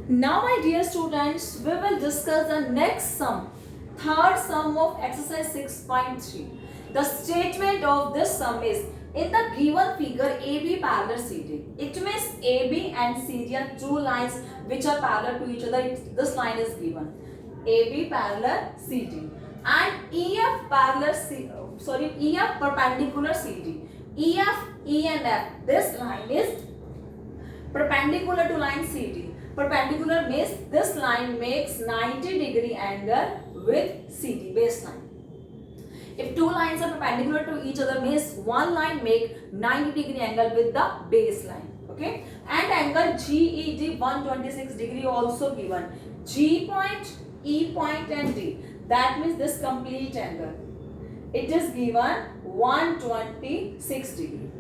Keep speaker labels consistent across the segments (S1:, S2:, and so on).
S1: Now, my dear students, we will discuss the next sum, third sum of exercise 6.3. The statement of this sum is, in the given figure AB parallel CD. It means AB and CD are two lines which are parallel to each other. This line is given. AB parallel CD. And EF parallel EF perpendicular CD. EF, E and F. This line is perpendicular to line CD. Perpendicular means this line makes 90-degree angle with CD baseline. If two lines are perpendicular to each other means one line make 90-degree angle with the baseline. Okay, and angle GED 126-degree also given. G point, E point and D. That means this complete angle. It is given 126-degree.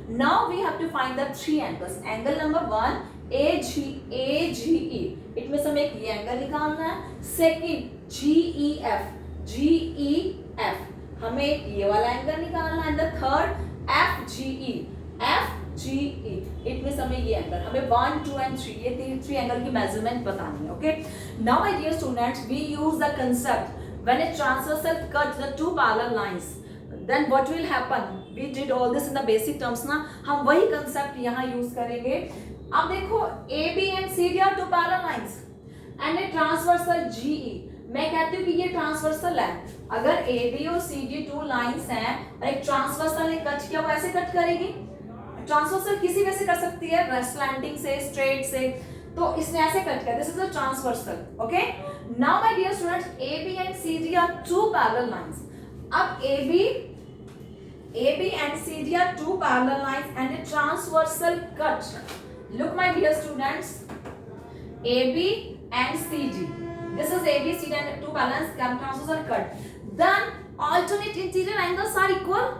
S1: Now we have to find the three angles. Angle number 1 AGE. It means हमें ये angle निकालना है. Second GEF. हमें ये वाला angle निकालना है. The third FGE. It means हमें ये एंगल, हमें 1, 2 and 3 ये थ्री एंगल की मेजरमेंट बतानी है. Okay. Now my dear students, we use the concept when a transversal cuts the two parallel lines. Then what will happen? We did all this in the basic terms ना. हम वही concept यहाँ use करेंगे. अब देखो AB and CD are two parallel lines and a transversal GE. मैं कहती हूँ कि ये ट्रांसवर्सल है. अगर AB और CD टू लाइंस हैं और एक ट्रांसवर्सल ने कट किया, वो ऐसे कट करेगी. ट्रांसवर्सल किसी वे से कर सकती है, स्लैंटिंग से, स्ट्रेट से. तो इसने ऐसे कट किया. This is a transversal. Okay. Now my dear students, AB and CD are two parallel lines. अब AB and CD are two parallel lines and a transversal cut. Look my dear students, AB and CD. This is AB, CD and two parallel transversal cut. Then alternate interior angles are equal.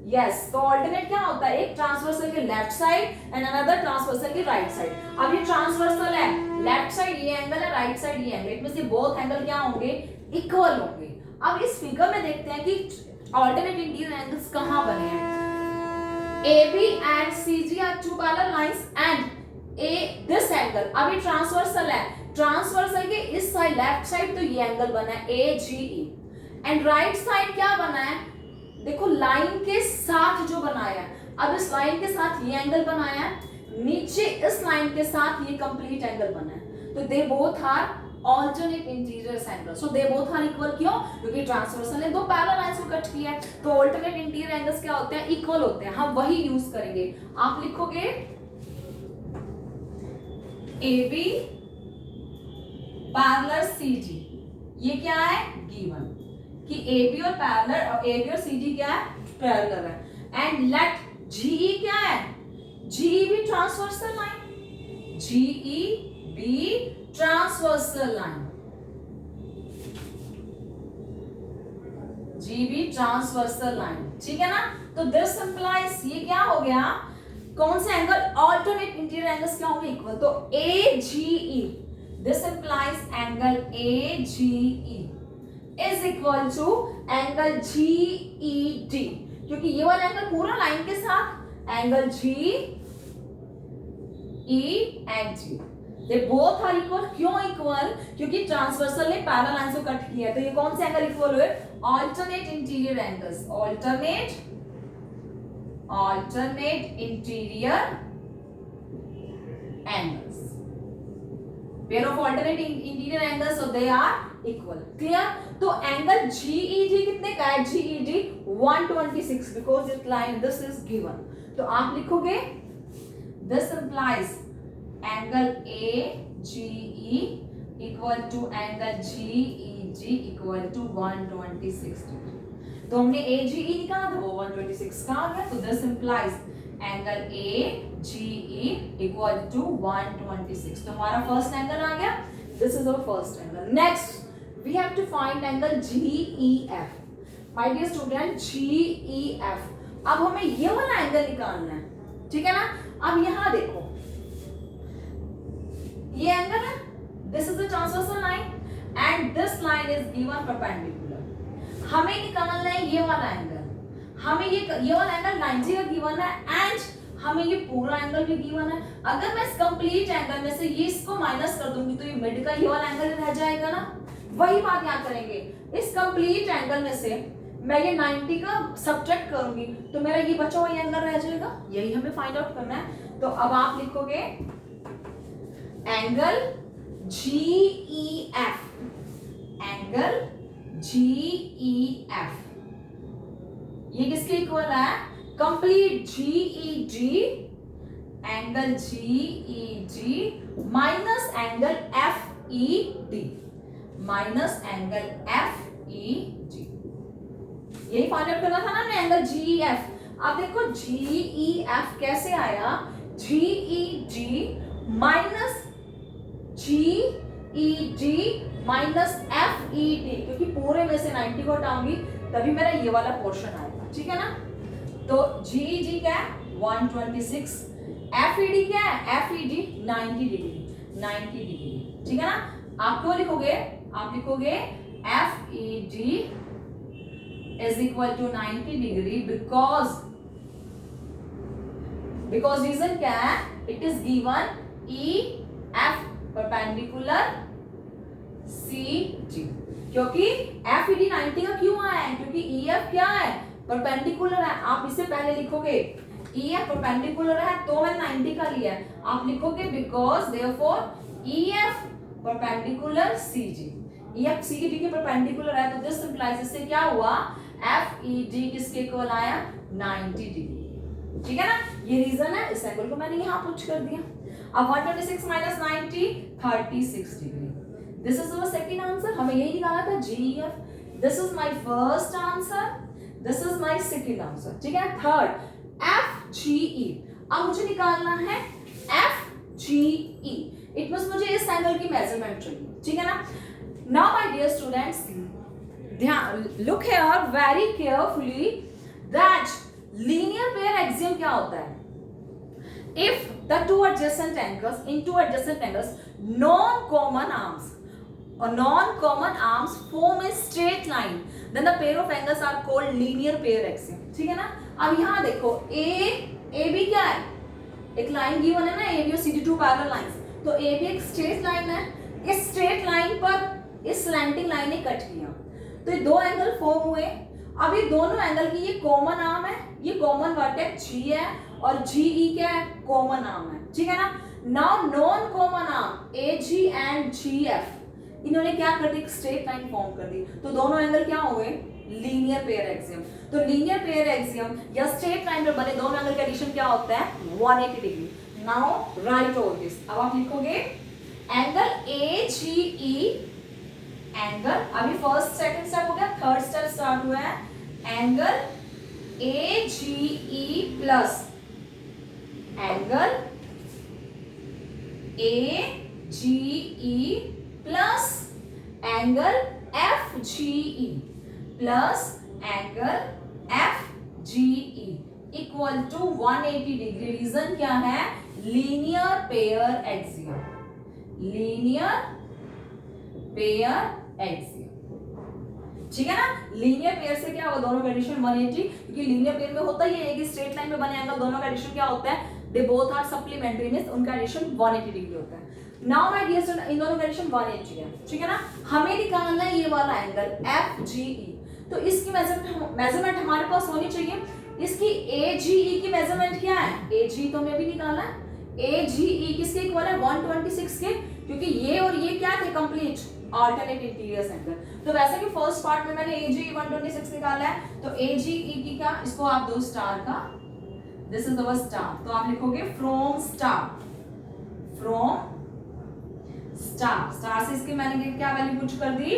S1: Yes, तो alternate क्या होता है? एक transversal के left side and another transversal के right side. अब ये transversal है, लेफ्ट साइड ये एंगल है, राइट साइड ये एंगल. इट मींस ये बोथ एंगल क्या होंगे? इक्वल होंगे. अब इस फिगर में देखते हैं कि alternate interior angles कहाँ बने हैं. AB and CD are two parallel lines and this angle. अब ये ट्रांसवर्सल है. ट्रांसवर्सल के इस साइड लेफ्ट साइड तो ये एंगल बना है AGE एंड राइट साइड क्या बना है? देखो लाइन के साथ जो बनाया है. अब इस लाइन के साथ ये एंगल बनाया है, नीचे इस लाइन के साथ ये कंप्लीट एंगल बना है. तो they both are alternate interior angles. So they both are equal. क्यों? क्योंकि ट्रांसवर्सल ने दो पैरेलल लाइंस को कट किया है. तो alternate interior angles क्या होते हैं? इक्वल होते हैं. हम वही यूज करेंगे. आप लिखोगे AB पैरेलल CD. ये क्या है? गिवन कि AB और CD क्या है? पैरेलल है. एंड लेट GE क्या है? GE भी ट्रांसवर्सल लाइन. GE भी transversal line. GB transversal line. ठीक है ना? तो दिस इंप्लाइज ये क्या हो गया? कौन से एंगल? ऑल्टरनेट इंटीरियर एंगल्स क्या होंगे? इक्वल. तो AGE, this implies angle AGE is equal to angle GED. क्योंकि ये वाला एंगल पूरा लाइन के साथ angle GE and G. They both are equal. क्यों इक्वल? क्योंकि ट्रांसवर्सल ने पैरेलल लाइंस को कट किया है. तो ये कौन से एंगल इक्वल हुए? Alternate interior angles. Alternate interior angles. Pair of alternate interior angles, so they are equal. Clear? तो एंगल GED कितने का है? GED 126 because this line this is given. तो आप लिखोगे this implies angle AGE equal to angle GEG equal to 126 degree. तो हमने AGE निकाला था, वो 126 का आ गया. तो this implies angle AGE equal to 126. तो हमारा फर्स्ट एंगल आ गया. This is our first angle. Next, we have to find angle GEF. My dear student, GEF. अब हमें ये वाला एंगल निकालना है. ठीक है ना? अब यहाँ देखो, ये एंगल है. This is the transversal line and this line is given perpendicular. हमें निकालना है ये वाला एंगल. हमें ये वाला एंगल 90 का गिवन है एंड हमें ये पूरा एंगल भी गिवन है. अगर मैं इस कंप्लीट एंगल में से ये इसको माइनस कर दूंगी तो ये मिड का ये वाला एंगल रह जाएगा ना। वही बात यहाँ करेंगे, इस कंप्लीट एंगल में से मैं ये 90 का सब्ट्रैक्ट करूंगी तो मेरा ये बचा हुआ एंगल रह जाएगा। यही हमें फाइंड आउट करना है। तो अब आप लिखोगे एंगल GEF, एंगल GEF ये किसके इक्वल है? Complete GEG, angle GEG minus angle FED, minus angle FEG। यही फाइंड आउट करना था ना हमने, एंगल GEF। अब देखो GEF कैसे आया? GEG minus GEG minus FED, क्योंकि पूरे में से 90 को हटाऊंगी तभी मेरा ये वाला पोर्शन आएगा, ठीक है ना। तो GEG क्या है? 126, FED क्या है? FED 90 डिग्री, 90 डिग्री, ठीक है ना। आप क्यों लिखोगे? आप लिखोगे FED is equal to 90 degree because reason क्या है? It is given EF perpendicular CG, क्योंकि FED 90 का क्यों आया है? क्योंकि EF क्या है? परपेंडिकुलर है। आप इससे पहले लिखोगे EF परपेंडिकुलर है तो मैंने 90 का लिया है, आप लिखोगे because therefore EF perpendicular CG, EF CG के परपेंडिकुलर है तो दिस इंप्लाइज, इससे क्या हुआ? FED किसके इक्वल आया? 90 डिग्री, ठीक है ना। ये रीजन है, इस एंगल को मैंने यहाँ पुट कर दिया। अब 126 minus 90 36 degree. This is our second answer, हमें यही निकाला था GEF। This is my first answer, this is my second answer, ठीक है। थर्ड FGE, अब मुझे निकालना है FGE। इट मींस मुझे इस एंगल की मेजरमेंट चाहिए, ठीक है ना। नाउ माय डियर स्टूडेंट्स, ध्यान, look here very carefully that linear pair axiom क्या होता है? If the two adjacent angles, in two adjacent angles, non-common arms or non-common arms form a straight line, then the pair of angles are called linear pair axiom, ठीक है ना। अब यहाँ देखो AB क्या है? एक लाइन गिवन है ना, AB और CD टू पैरेलल लाइंस, तो AB एक स्ट्रेट लाइन है। इस स्ट्रेट लाइन पर इस स्लैंटिंग लाइन ने कट किया तो ये दो एंगल फॉर्म हुए। अब ये दोनों एंगल की ये कॉमन आर्म है, ये कॉमन वर्टेक्स G है और GE क्या है? कॉमन आर्म है, ठीक है ना। Now non common arm AG and GF इन्होंने क्या कर दी? एक स्ट्रेट लाइन फॉर्म कर दी, तो दोनों एंगल क्या हो गए? Linear pair axiom. तो लीनियर पेयर एक्सियम या स्ट्रेट लाइन पर बने दोनों एंगल का एडिशन क्या होता है? 180 degree. Now write all this. अब आप लिखोगे एंगल AGE, एंगल, अभी फर्स्ट सेकंड स्टेप हो गया, थर्ड स्टेप स्टार्ट हुआ है। Angle AGE plus angle AGE plus angle FGE plus angle FGE equal to 180 degree. Reason क्या है? Linear pair axiom, linear pair axiom, ठीक है ना। लीनियर पेयर से क्या होगा? दोनों का एडिशन 180, क्योंकि लीनियर पेयर में होता ही है कि स्ट्रेट लाइन में बने एंगल दोनों का एडिशन क्या होता है? They both are supplementary, means उनका एडिशन 180 डिग्री होता है। नाउ माय डियर स्टूडेंट, इन दोनों का एडिशन 180 है, ठीक है ना। हमें निकालना है ये वाला एंगल FGE, तो इसकी मेजरमेंट हमारे पास होनी चाहिए। इसकी AGE की मेजरमेंट क्या है? AGE तो हमें भी निकालना है। AGE किसके इक्वल है? 126 के, क्योंकि ये और ये क्या थे? Complete alternate interior angle. तो वैसे कि फर्स्ट पार्ट में मैंने AGE 126 निकाला है, तो AGE की का इसको आप दो स्टार का, दिस इज अवर स्टार, तो आप लिखोगे from star, from star, star से इसके मैंने क्या वैल्यू पुट कर दी?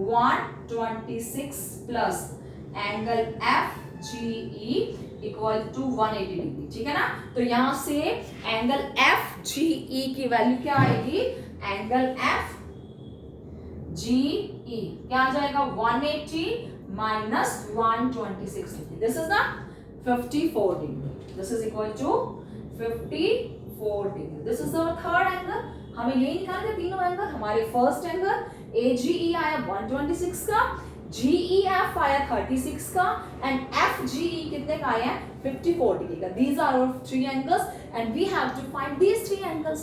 S1: 126 plus angle FGE equal to 180 degree, ठीक है ना। तो यहां से एंगल FGE की वैल्यू क्या आएगी? एंगल FGE क्या आ जाएगा? 180 minus 126 degree, this is the 54 degree, this is equal to 54 degree. This is our third angle. हमें यही निकालना है तीनों एंगल। हमारे फर्स्ट एंगल AGE आया 126 का, GEF आया 36 का एंड FGE कितने का आया? 54 डिग्री का। These are our three angles and we have to find these three angles.